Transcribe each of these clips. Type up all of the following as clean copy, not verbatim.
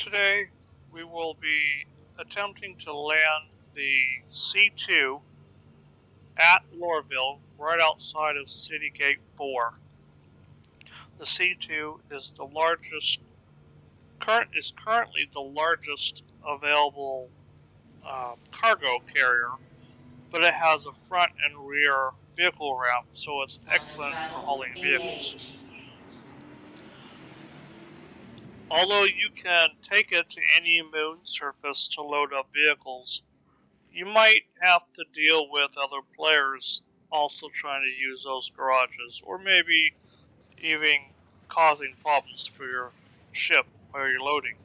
Today we will be attempting to land the C2 at Lorville, right outside of City Gate 4. The C2 is currently the largest available cargo carrier, but it has a front and rear vehicle ramp, so it's Quantum excellent for travel hauling vehicles. engaged. Although you can take it to any moon surface to load up vehicles, you might have to deal with other players also trying to use those garages, or maybe even causing problems for your ship while you're loading.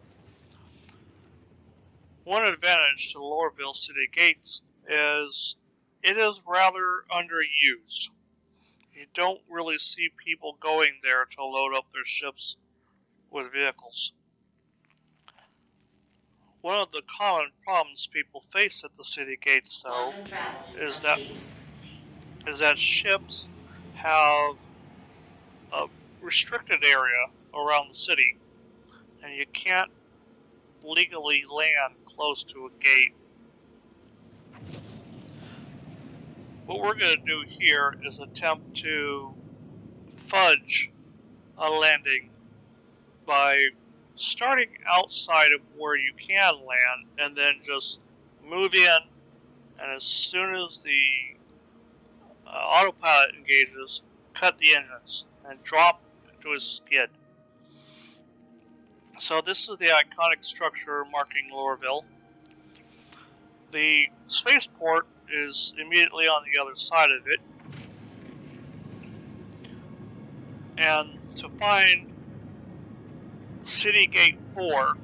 One advantage to Lorville City Gates is it is rather underused. You don't really see people going there to load up their ships with vehicles. One of the common problems people face at the city gates, though, Quantum travel is that complete. ships have a restricted area around the city, and you can't legally land close to a gate. What we're going to do here is attempt to fudge a landing by starting outside of where you can land and then just move in, and as soon as the autopilot engages, cut the engines and drop to a skid. So this is the iconic structure marking Lorville. The spaceport is immediately on the other side of it, and to find City Gate 4,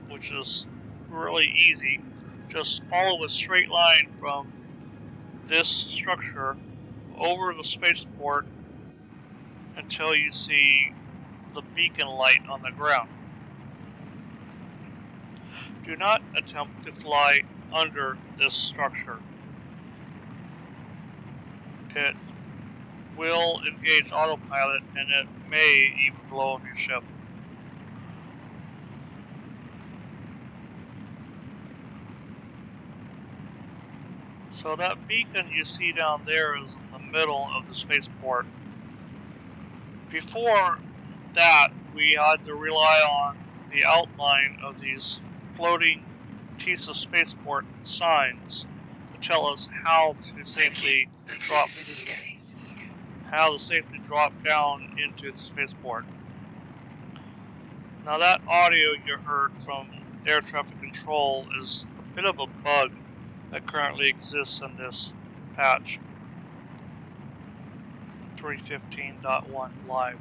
which is really easy, just follow a straight line from this structure over the spaceport until you see the beacon light on the ground. Do not attempt to fly under this structure. It will engage autopilot, and it may even blow up your ship. So that beacon you see down there is in the middle of the spaceport. Before that, we had to rely on the outline of these floating TISA spaceport signs to tell us how to safely drop down into the spaceport. Now that audio you heard from air traffic control is a bit of a bug that currently exists in this patch 315.1 live.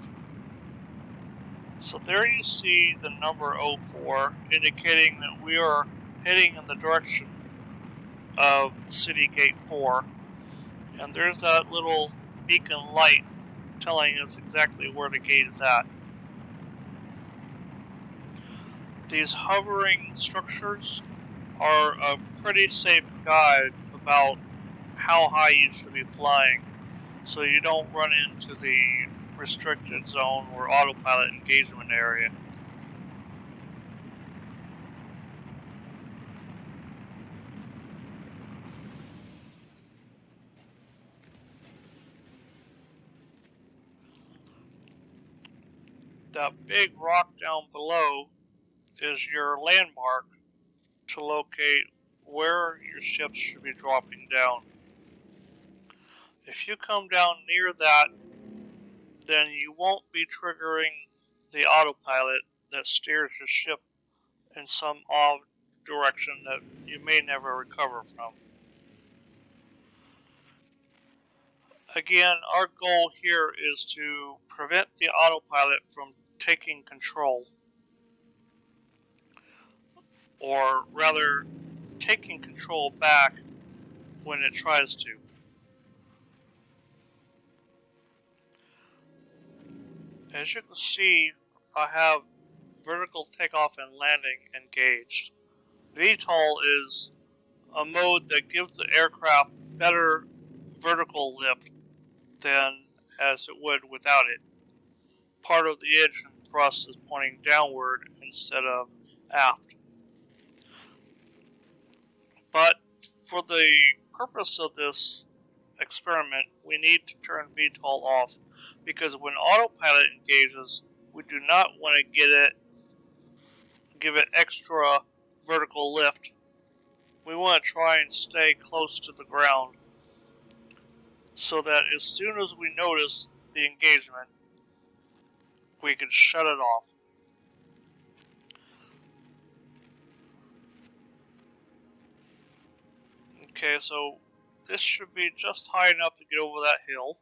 So there you see the number 04 indicating that we are heading in the direction of City Gate 4, and there's that little beacon light telling us exactly where the gate is at. These hovering structures are a pretty safe guide about how high you should be flying, so you don't run into the restricted zone or autopilot engagement area. That big rock down below is your landmark to locate where your ships should be dropping down. If you come down near that, then you won't be triggering the autopilot that steers your ship in some odd direction that you may never recover from. Again, our goal here is to prevent the autopilot from taking control, or rather, taking control back when it tries to. As you can see, I have vertical takeoff and landing engaged. VTOL is a mode that gives the aircraft better vertical lift than as it would without it. Part of the engine thrust is pointing downward instead of aft. But for the purpose of this experiment, we need to turn VTOL off, because when autopilot engages, we do not want to give it extra vertical lift. We want to try and stay close to the ground so that as soon as we notice the engagement, we can shut it off. Okay, so this should be just high enough to get over that hill.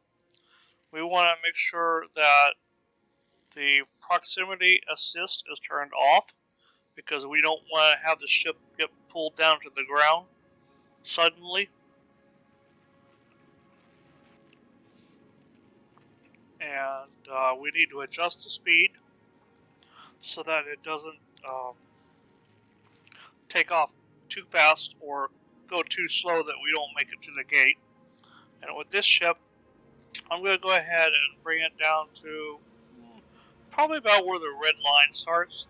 We want to make sure that the proximity assist is turned off, because we don't want to have the ship get pulled down to the ground suddenly. And we need to adjust the speed so that it doesn't take off too fast or go too slow that we don't make it to the gate. And with this ship, I'm going to go ahead and bring it down to probably about where the red line starts.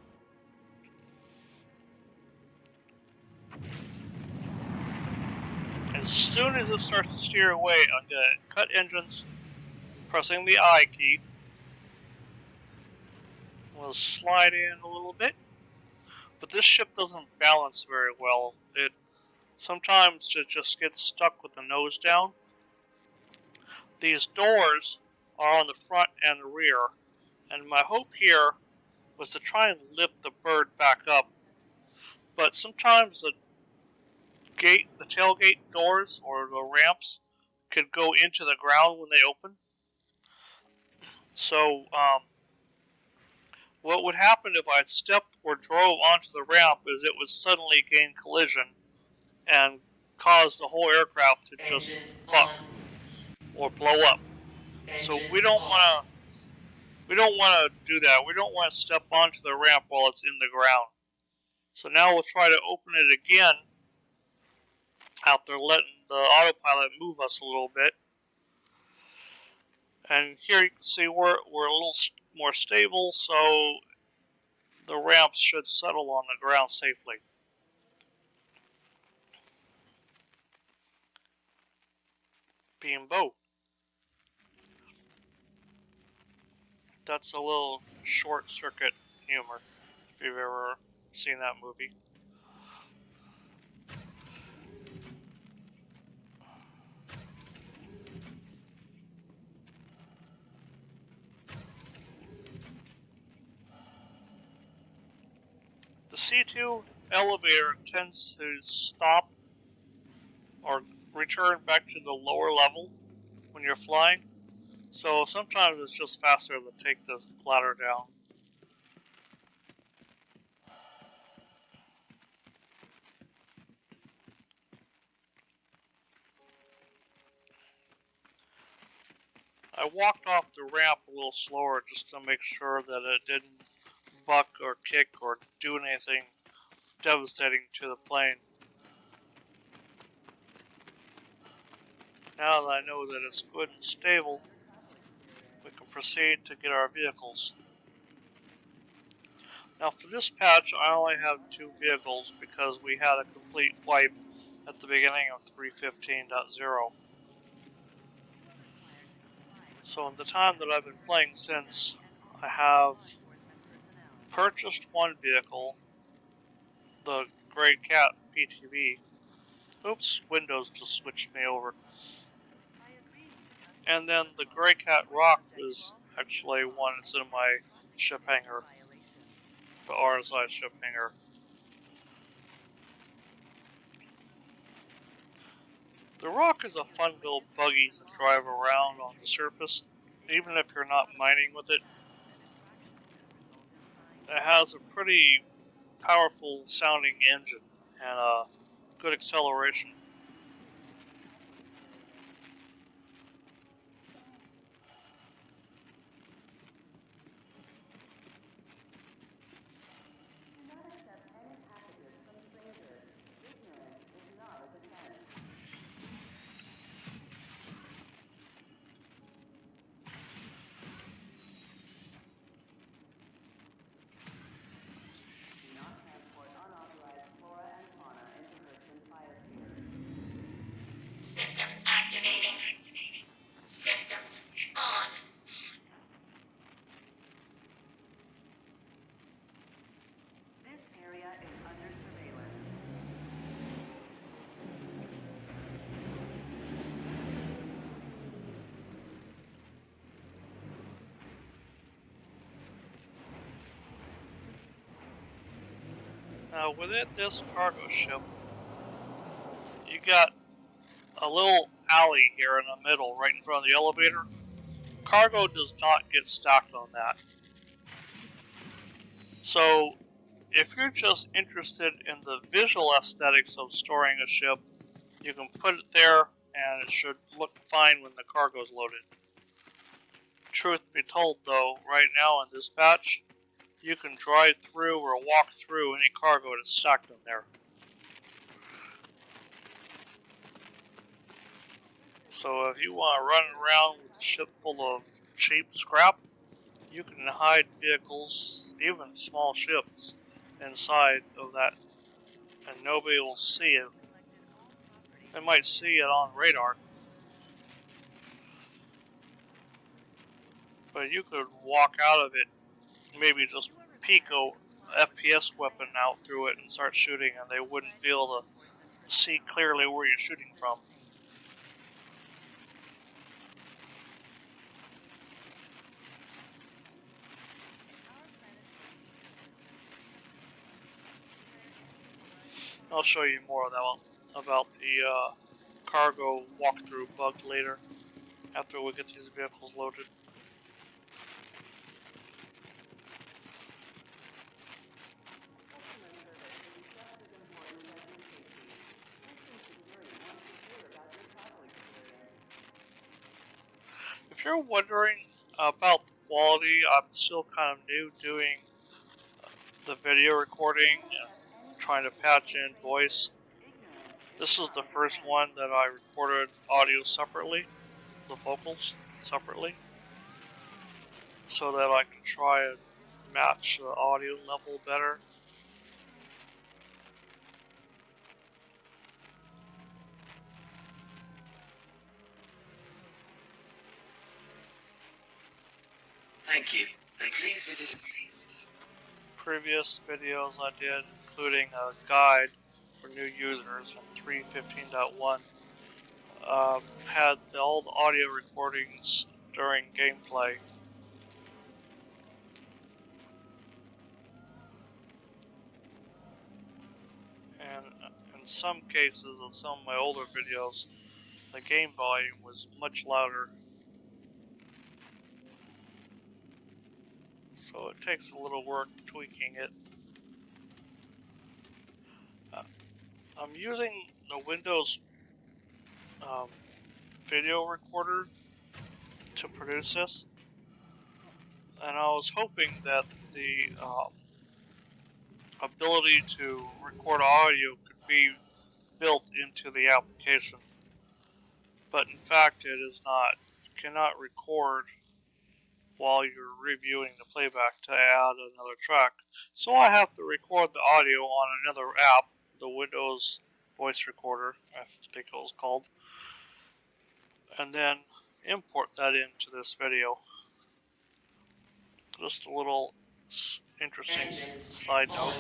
As soon as it starts to steer away, I'm going to cut engines, pressing the I key. We'll slide in a little bit. But this ship doesn't balance very well. Sometimes it just gets stuck with the nose down. These doors are on the front and the rear, and my hope here was to try and lift the bird back up. But sometimes the tailgate doors or the ramps could go into the ground when they open. So what would happen if I stepped or drove onto the ramp is it would suddenly gain collision and cause the whole aircraft to just buck or blow up. So we don't want to do that. We don't want to step onto the ramp while it's in the ground. So now we'll try to open it again after letting the autopilot move us a little bit. And here you can see we're a little more stable, so the ramps should settle on the ground safely. Beambo. That's a little short circuit humor, if you've ever seen that movie. The C2 elevator tends to stop or return back to the lower level when you're flying, so sometimes it's just faster to take the ladder down. I walked off the ramp a little slower just to make sure that it didn't buck or kick or do anything devastating to the plane. Now that I know that it's good and stable, we can proceed to get our vehicles. Now for this patch, I only have 2 vehicles because we had a complete wipe at the beginning of 3.15.0. So in the time that I've been playing since, I have purchased 1 vehicle, the Grey Cat PTV. Oops, Windows just switched me over. And then the Grey Cat Rock is actually one that's in my ship hangar, the RSI ship hangar. The Rock is a fun little buggy to drive around on the surface, even if you're not mining with it. It has a pretty powerful sounding engine and a good acceleration. Now within this cargo ship, you got a little alley here in the middle, right in front of the elevator. Cargo does not get stacked on that. So, if you're just interested in the visual aesthetics of storing a ship, you can put it there and it should look fine when the cargo is loaded. Truth be told though, right now in this batch, you can drive through or walk through any cargo that's stacked in there. So if you want to run around with a ship full of cheap scrap, you can hide vehicles, even small ships, inside of that, and nobody will see it. They might see it on radar, but you could walk out of it, maybe just peek a FPS weapon out through it and start shooting, and they wouldn't be able to see clearly where you're shooting from. I'll show you more of that about the cargo walkthrough bug later, after we get these vehicles loaded. If you're wondering about the quality, I'm still kind of new doing the video recording and trying to patch in voice. This is the first one that I recorded audio separately, the vocals separately, so that I can try and match the audio level better. Thank you, and please visit. Previous videos I did, including a guide for new users in 3.15.1, had all the audio recordings during gameplay. And in some cases of some of my older videos, the game volume was much louder. So it takes a little work tweaking it. I'm using the Windows video recorder to produce this, and I was hoping that the ability to record audio could be built into the application, but in fact it is not. You cannot record while you're reviewing the playback to add another track. So I have to record the audio on another app, the Windows voice recorder, I think it was called, and then import that into this video. Just a little interesting side note.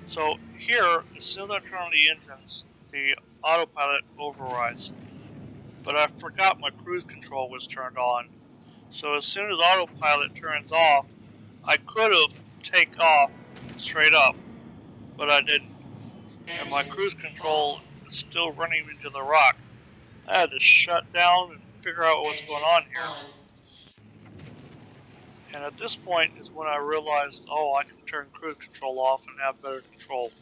So here, as soon as I turn on the engines, the autopilot overrides. But I forgot my cruise control was turned on. So as soon as autopilot turns off, I could have taken off straight up, but I didn't. And my cruise control is still running me to the rock. I had to shut down and figure out what's going on here. And at this point is when I realized, oh, I can turn cruise control off and have better control.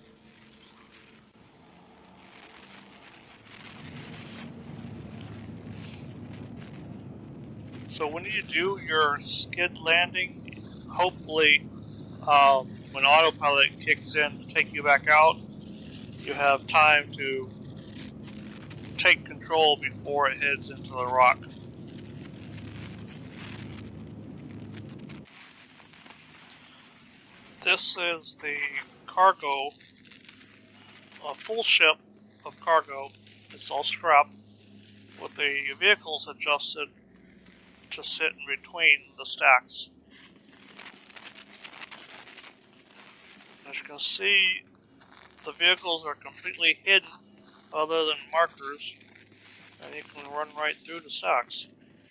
So when you do your skid landing, hopefully when autopilot kicks in to take you back out, you have time to take control before it heads into the rock. This is the cargo, a full ship of cargo. It's all scrap with the vehicles adjusted to sit in between the stacks. As you can see, the vehicles are completely hidden other than markers, and you can run right through the stacks.